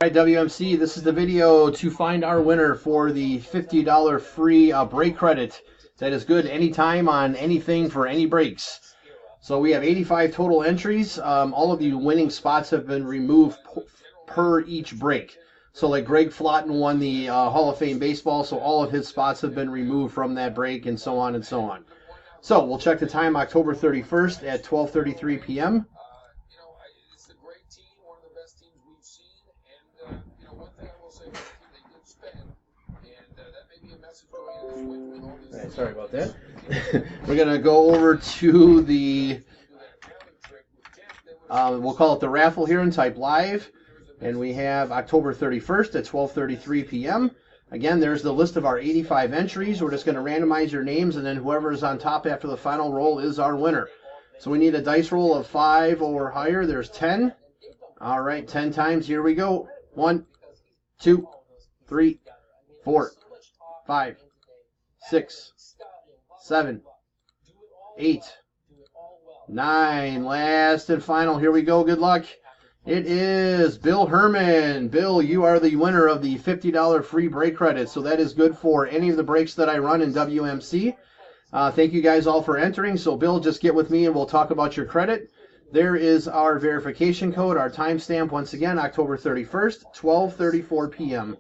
All right, WMC, this is the video to find our winner for the $50 free break credit that is good anytime on anything for any breaks. So we have 85 total entries. All of the winning spots have been removed per each break. So like Greg Flotten won the Hall of Fame baseball, so all of his spots have been removed from that break and so on and so on. So we'll check the time October 31st at 12:33 p.m. Right, sorry about that. We're going to go over to the, we'll call it the raffle here and type live. And we have October 31st at 12:33 p.m. Again, there's the list of our 85 entries. We're just going to randomize your names, and then whoever is on top after the final roll is our winner. So we need a dice roll of 5 or higher. There's 10. All right, 10 times. Here we go. 1, 2, 3, 4, 5, 6, 7, 8, 9. Last and final. Here we go. Good luck. It is Bill Herman. Bill, you are the winner of the $50 free break credit. So that is good for any of the breaks that I run in WMC. Thank you guys all for entering. So Bill, just get with me and we'll talk about your credit. There is our verification code, our timestamp, once again, October 31st, 12:34 p.m.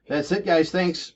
That's it, guys. Thanks.